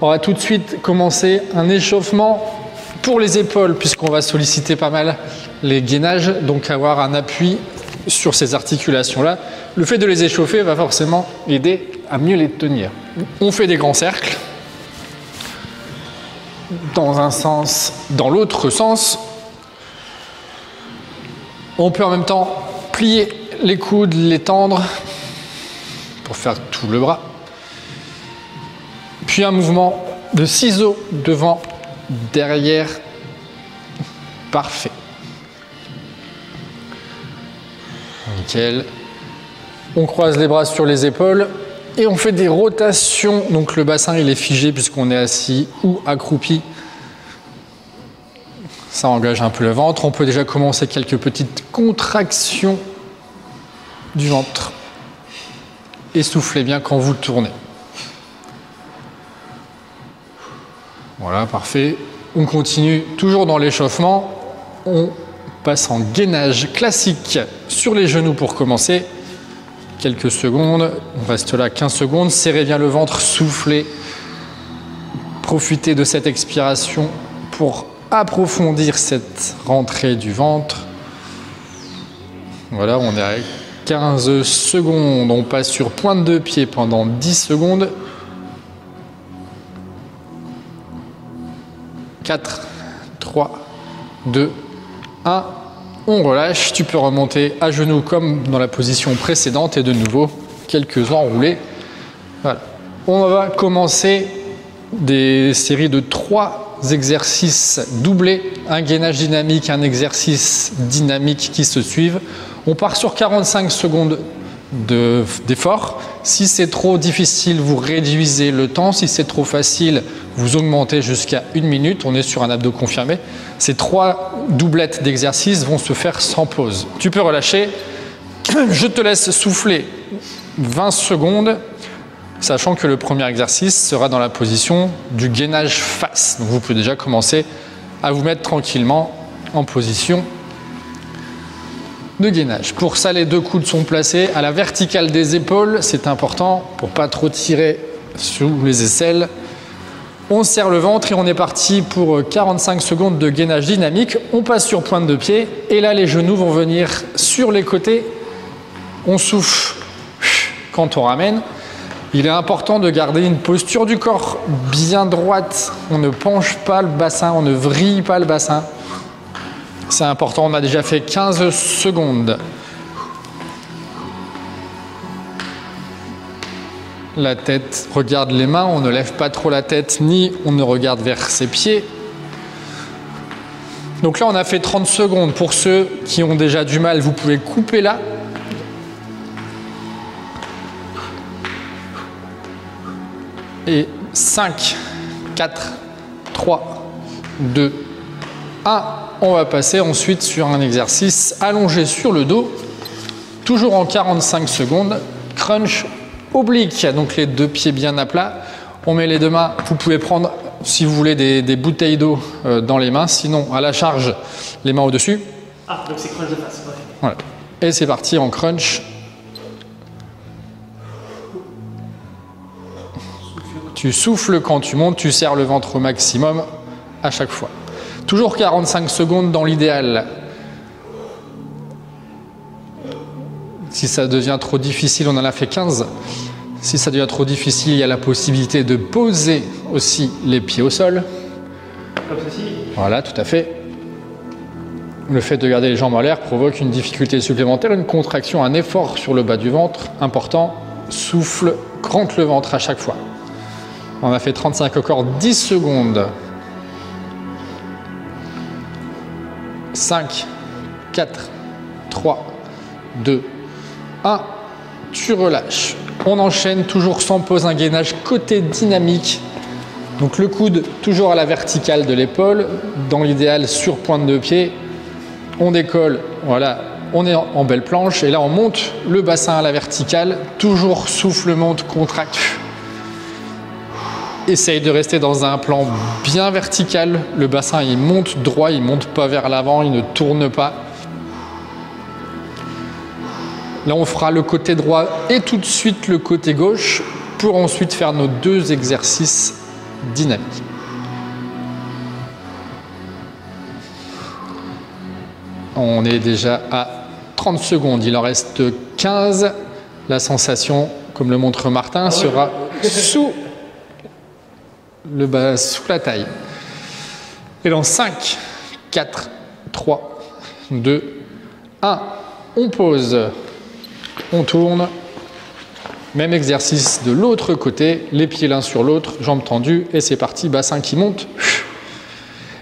On va tout de suite commencer un échauffement pour les épaules, puisqu'on va solliciter pas mal les gainages, donc avoir un appui sur ces articulations-là. Le fait de les échauffer va forcément aider à mieux les tenir. On fait des grands cercles, dans un sens, dans l'autre sens. On peut en même temps plier les coudes, les tendre pour faire tout le bras. Puis un mouvement de ciseaux devant, derrière. Parfait. Nickel. On croise les bras sur les épaules et on fait des rotations. Donc le bassin il est figé puisqu'on est assis ou accroupi. Ça engage un peu le ventre. On peut déjà commencer quelques petites contractions du ventre. Et soufflez bien quand vous tournez. Voilà, parfait. On continue toujours dans l'échauffement. On passe en gainage classique sur les genoux pour commencer. Quelques secondes. On reste là 15 secondes. Serrez bien le ventre, soufflez. Profitez de cette expiration pour approfondir cette rentrée du ventre. Voilà, on est à 15 secondes. On passe sur pointe de pied pendant 10 secondes. 4, 3, 2, 1. On relâche. Tu peux remonter à genoux comme dans la position précédente et de nouveau quelques enroulés. Voilà. On va commencer des séries de 3 exercices doublés, un gainage dynamique, un exercice dynamique qui se suivent. On part sur 45 secondes d'effort. Si c'est trop difficile, vous réduisez le temps. Si c'est trop facile, vous augmentez jusqu'à 1 minute. On est sur un abdo confirmé. Ces 3 doublettes d'exercices vont se faire sans pause. Tu peux relâcher. Je te laisse souffler 20 secondes, sachant que le premier exercice sera dans la position du gainage face. Donc vous pouvez déjà commencer à vous mettre tranquillement en position de gainage. Pour ça, les 2 coudes sont placés à la verticale des épaules. C'est important pour ne pas trop tirer sous les aisselles. On serre le ventre et on est parti pour 45 secondes de gainage dynamique. On passe sur pointe de pied et là, les genoux vont venir sur les côtés. On souffle quand on ramène. Il est important de garder une posture du corps bien droite. On ne penche pas le bassin, on ne vrille pas le bassin. C'est important, on a déjà fait 15 secondes. La tête regarde les mains, on ne lève pas trop la tête, ni on ne regarde vers ses pieds. Donc là, on a fait 30 secondes. Pour ceux qui ont déjà du mal, vous pouvez couper là. Et 5, 4, 3, 2, 1. On va passer ensuite sur un exercice allongé sur le dos, toujours en 45 secondes, crunch oblique, donc les 2 pieds bien à plat. On met les 2 mains, vous pouvez prendre, si vous voulez, des bouteilles d'eau dans les mains, sinon à la charge, les mains au-dessus. Ah, donc c'est crunch de face. Ouais. Voilà. Et c'est parti en crunch. Tu souffles quand tu montes, tu serres le ventre au maximum à chaque fois. Toujours 45 secondes dans l'idéal. Si ça devient trop difficile, on en a fait 15. Si ça devient trop difficile, il y a la possibilité de poser aussi les pieds au sol. Comme ceci. Voilà, tout à fait. Le fait de garder les jambes en l'air provoque une difficulté supplémentaire, une contraction, un effort sur le bas du ventre. Important, souffle, crante le ventre à chaque fois. On a fait 35 encore 10 secondes. 5, 4, 3, 2, 1. Tu relâches. On enchaîne toujours sans pause, un gainage côté dynamique. Donc le coude toujours à la verticale de l'épaule, dans l'idéal sur pointe de pied. On décolle, voilà, on est en belle planche et là on monte le bassin à la verticale, toujours souffle, monte, contracte. Essaye de rester dans un plan bien vertical. Le bassin, il monte droit, il ne monte pas vers l'avant, il ne tourne pas. Là, on fera le côté droit et tout de suite le côté gauche pour ensuite faire nos 2 exercices dynamique. On est déjà à 30 secondes, il en reste 15. La sensation, comme le montre Martin, sera sous la taille. Et dans 5, 4, 3, 2, 1, on pose, on tourne. Même exercice de l'autre côté, les pieds l'un sur l'autre, jambes tendues, et c'est parti, bassin qui monte.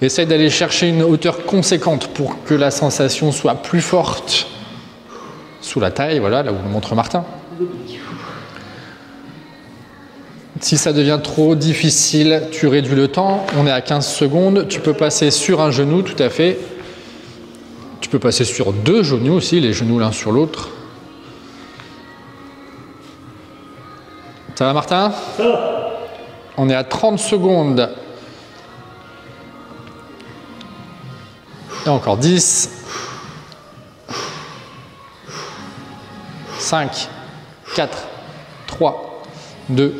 Essaye d'aller chercher une hauteur conséquente pour que la sensation soit plus forte sous la taille, voilà, là où le montre Martin. Si ça devient trop difficile, tu réduis le temps. On est à 15 secondes. Tu peux passer sur un genou, tout à fait. Tu peux passer sur 2 genoux aussi, les genoux l'un sur l'autre. Ça va, Martin? Ça va. On est à 30 secondes. Et encore 10. 5, 4, 3, 2,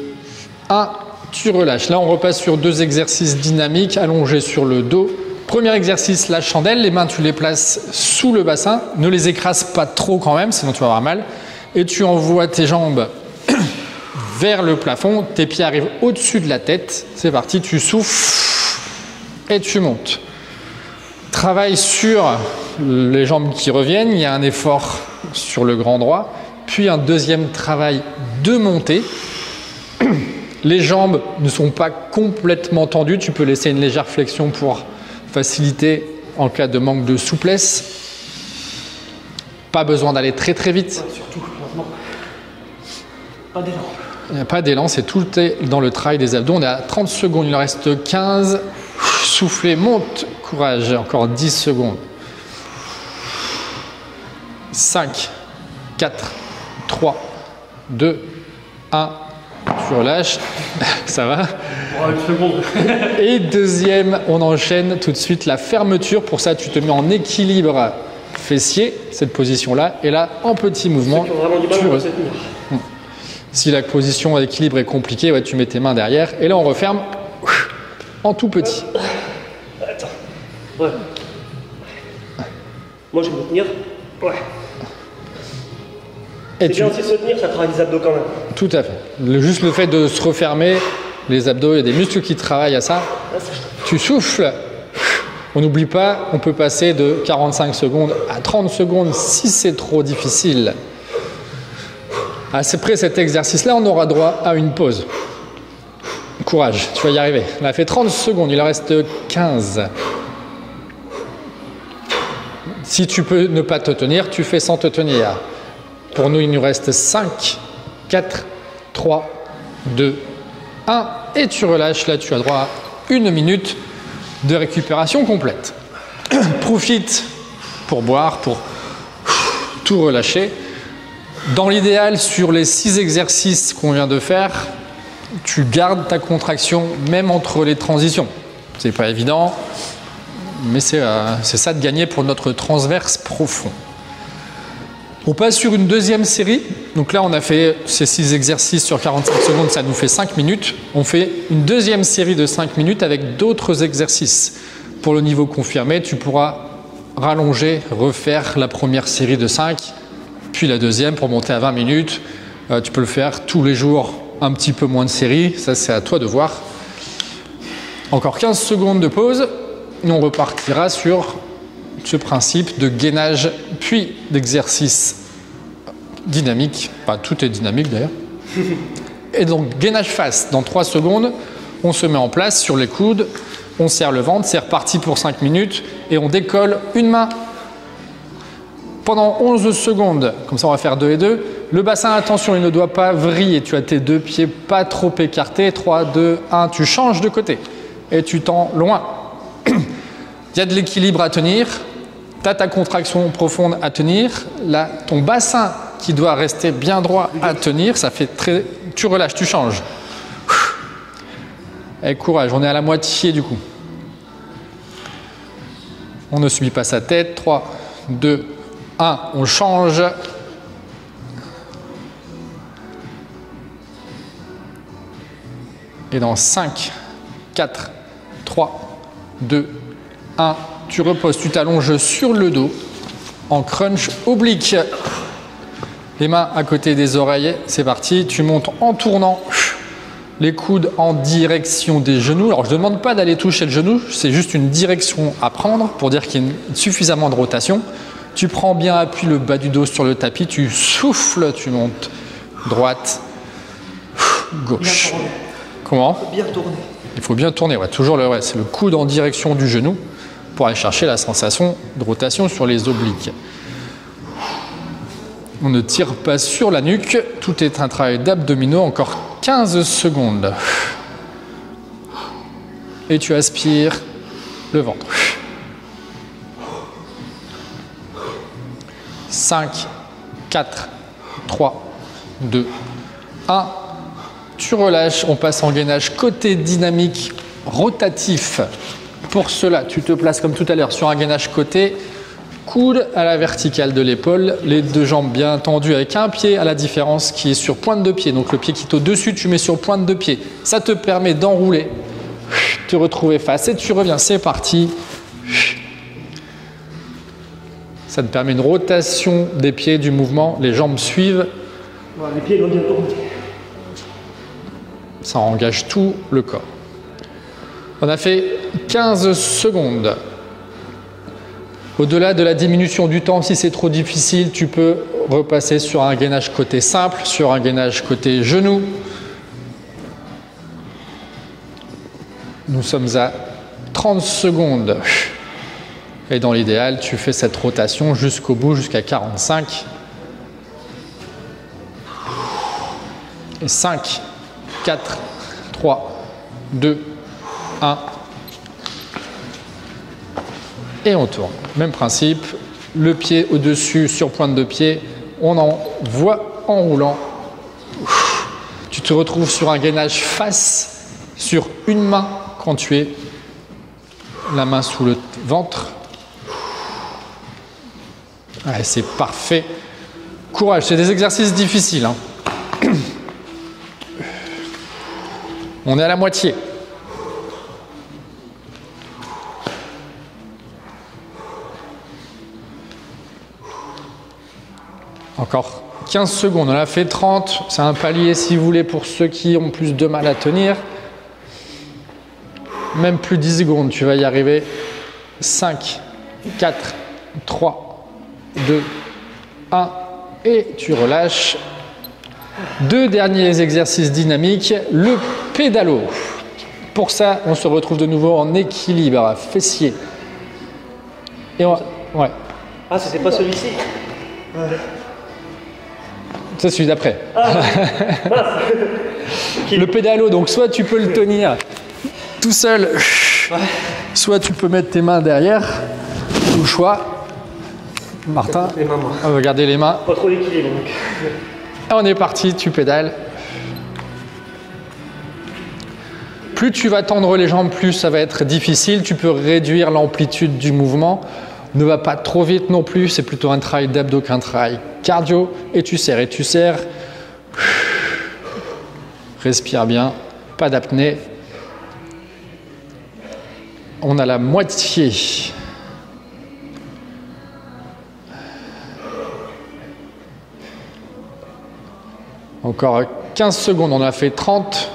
1. Tu relâches. Là, on repasse sur 2 exercices dynamiques allongés sur le dos. Premier exercice, la chandelle. Les mains, tu les places sous le bassin. Ne les écrase pas trop quand même, sinon tu vas avoir mal. Et tu envoies tes jambes vers le plafond. Tes pieds arrivent au-dessus de la tête. C'est parti, tu souffles et tu montes. Travaille sur les jambes qui reviennent. Il y a un effort sur le grand droit. Puis un deuxième travail de montée. Les jambes ne sont pas complètement tendues. Tu peux laisser une légère flexion pour faciliter en cas de manque de souplesse. Pas besoin d'aller très très vite. Ouais, surtout, maintenant. Pas d'élan. Il n'y a pas d'élan, c'est tout dans le travail des abdos. On est à 30 secondes, il en reste 15. Soufflez, monte, courage. Encore 10 secondes. 5, 4, 3, 2, 1. Tu relâches. Ça va? Ouais, une seconde. Et deuxième, on enchaîne tout de suite la fermeture. Pour ça, tu te mets en équilibre fessier, cette position-là. Et là, en petit mouvement, Ceux qui ont vraiment du mal tu à se tenir. Si la position d'équilibre est compliquée, ouais, tu mets tes mains derrière. Et là, on referme en tout petit. Attends. Ouais. Moi, je vais me tenir. Ouais. Et C'est bien aussi de se tenir, ça travaille les abdos quand même. Tout à fait. Juste le fait de se refermer, les abdos, il y a des muscles qui travaillent à ça. Tu souffles. On n'oublie pas, on peut passer de 45 secondes à 30 secondes si c'est trop difficile. Après cet exercice-là, on aura droit à une pause. Courage, tu vas y arriver. On a fait 30 secondes, il en reste 15. Si tu peux ne pas te tenir, tu fais sans te tenir. Pour nous, il nous reste 5, 4, 3, 2, 1. Et tu relâches. Là, tu as droit à 1 minute de récupération complète. Profite pour boire, pour tout relâcher. Dans l'idéal, sur les 6 exercices qu'on vient de faire, tu gardes ta contraction même entre les transitions. C'est pas évident, mais c'est ça de gagner pour notre transverse profond. On passe sur une deuxième série. Donc là, on a fait ces 6 exercices sur 45 secondes, ça nous fait 5 minutes. On fait une deuxième série de 5 minutes avec d'autres exercices. Pour le niveau confirmé, tu pourras rallonger, refaire la première série de 5, puis la deuxième pour monter à 20 minutes. Tu peux le faire tous les jours, un petit peu moins de séries. Ça, c'est à toi de voir. Encore 15 secondes de pause. Et on repartira sur ce principe de gainage, puis d'exercice dynamique. Pas tout est dynamique d'ailleurs. Et donc, gainage face. Dans 3 secondes, on se met en place sur les coudes. On serre le ventre. C'est reparti pour 5 minutes. Et on décolle une main. Pendant 11 secondes, comme ça on va faire 2 et 2. Le bassin, attention, il ne doit pas vriller. Tu as tes 2 pieds pas trop écartés. 3, 2, 1, tu changes de côté. Et tu tends loin. Il y a de l'équilibre à tenir. Tu as ta contraction profonde à tenir. Là, ton bassin qui doit rester bien droit à tenir. Ça fait très... Tu relâches, tu changes. Avec courage, on est à la moitié du coup. On ne subit pas sa tête. 3, 2, 1, on change. Et dans 5, 4, 3, 2, 1. Tu reposes, tu t'allonges sur le dos en crunch oblique. Les mains à côté des oreilles, c'est parti. Tu montes en tournant les coudes en direction des genoux. Alors je ne demande pas d'aller toucher le genou, c'est juste une direction à prendre pour dire qu'il y a suffisamment de rotation. Tu prends bien appui le bas du dos sur le tapis, tu souffles, tu montes droite, gauche. Comment? Bien tourner. Il faut bien tourner, ouais, toujours c'est le coude en direction du genou pour aller chercher la sensation de rotation sur les obliques. On ne tire pas sur la nuque, tout est un travail d'abdominaux, encore 15 secondes. Et tu aspires le ventre. 5, 4, 3, 2, 1. Tu relâches, on passe en gainage côté dynamique rotatif. Pour cela, tu te places comme tout à l'heure sur un gainage côté, coude à la verticale de l'épaule, les deux jambes bien tendues avec un pied à la différence qui est sur pointe de pied. Donc le pied qui est au-dessus, tu mets sur pointe de pied. Ça te permet d'enrouler, te retrouver face et tu reviens. C'est parti. Ça te permet une rotation des pieds, du mouvement. Les jambes suivent. Voilà, les pieds vont bien tourner. Ça engage tout le corps. On a fait 15 secondes. Au-delà de la diminution du temps, si c'est trop difficile, tu peux repasser sur un gainage côté simple, sur un gainage côté genou. Nous sommes à 30 secondes. Et dans l'idéal, tu fais cette rotation jusqu'au bout, jusqu'à 45. Et 5, 4, 3, 2, 1. Et on tourne. Même principe, le pied au-dessus sur pointe de pied, on envoie en roulant. Tu te retrouves sur un gainage face sur une main quand tu es la main sous le ventre. Ouais, c'est parfait. Courage, c'est des exercices difficiles, hein. On est à la moitié. Encore 15 secondes, on a fait 30, c'est un palier si vous voulez pour ceux qui ont plus de mal à tenir. Même plus 10 secondes, tu vas y arriver. 5, 4, 3, 2, 1 et tu relâches. Deux derniers exercices dynamiques, le pédalo. Pour ça, on se retrouve de nouveau en équilibre fessier. Et on... ouais. Ah, c'était pas celui-ci. Ouais. C'est celui d'après. Ah, le pédalo, donc soit tu peux le tenir tout seul, ouais, soit tu peux mettre tes mains derrière, au choix. Martin, les mains, on va garder les mains. Pas trop d'équilibre donc. On est parti, tu pédales. Plus tu vas tendre les jambes, plus ça va être difficile. Tu peux réduire l'amplitude du mouvement. Ne va pas trop vite non plus. C'est plutôt un travail d'abdos qu'un travail cardio. Et tu serres, et tu serres. Respire bien. Pas d'apnée. On a la moitié. Encore 15 secondes, on a fait 30.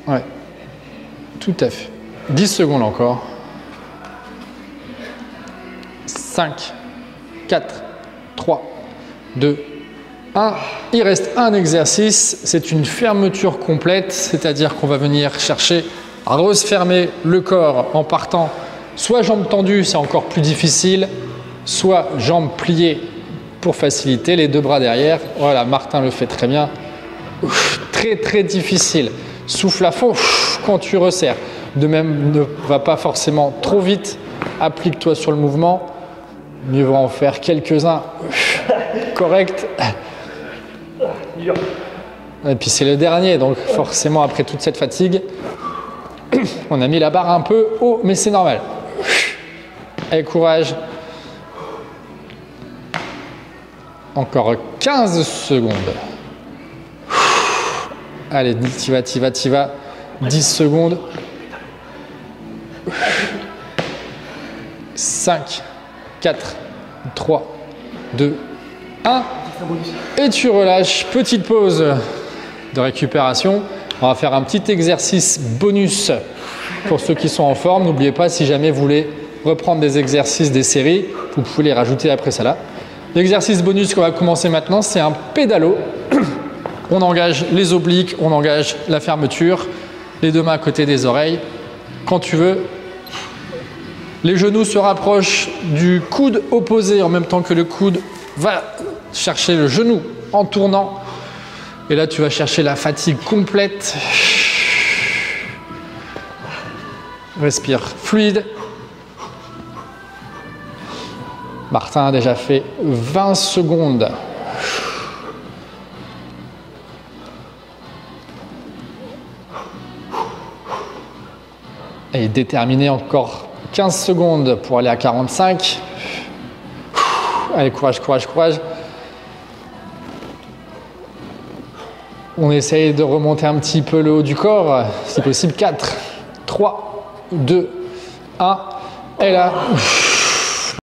Ouais, tout à fait. 10 secondes encore. 5, 4, 3, 2, 1. Il reste un exercice, c'est une fermeture complète, c'est-à-dire qu'on va venir chercher à refermer le corps en partant soit jambes tendues, c'est encore plus difficile, soit jambes pliées pour faciliter, les deux bras derrière. Voilà, Martin le fait très bien. Très très difficile. Souffle à fond quand tu resserres. De même, ne va pas forcément trop vite. Applique-toi sur le mouvement. Mieux vaut en faire quelques-uns. Correct. Et puis c'est le dernier, donc forcément après toute cette fatigue, on a mis la barre un peu haut, mais c'est normal. Allez, courage. Encore 15 secondes. Allez, t'y vas, t'y vas, t'y vas. 10 secondes. 5, 4, 3, 2, 1. Et tu relâches. Petite pause de récupération. On va faire un petit exercice bonus pour ceux qui sont en forme. N'oubliez pas, si jamais vous voulez reprendre des exercices, des séries, vous pouvez les rajouter après ça là. L'exercice bonus qu'on va commencer maintenant, c'est un pédalo. On engage les obliques, on engage la fermeture, les deux mains à côté des oreilles. Quand tu veux, les genoux se rapprochent du coude opposé en même temps que le coude va chercher le genou en tournant. Et là, tu vas chercher la fatigue complète. Respire fluide. Martin a déjà fait 20 secondes. Et déterminé, encore 15 secondes pour aller à 45. Allez, courage, courage, courage. On essaye de remonter un petit peu le haut du corps, si possible. 4, 3, 2, 1. Et là,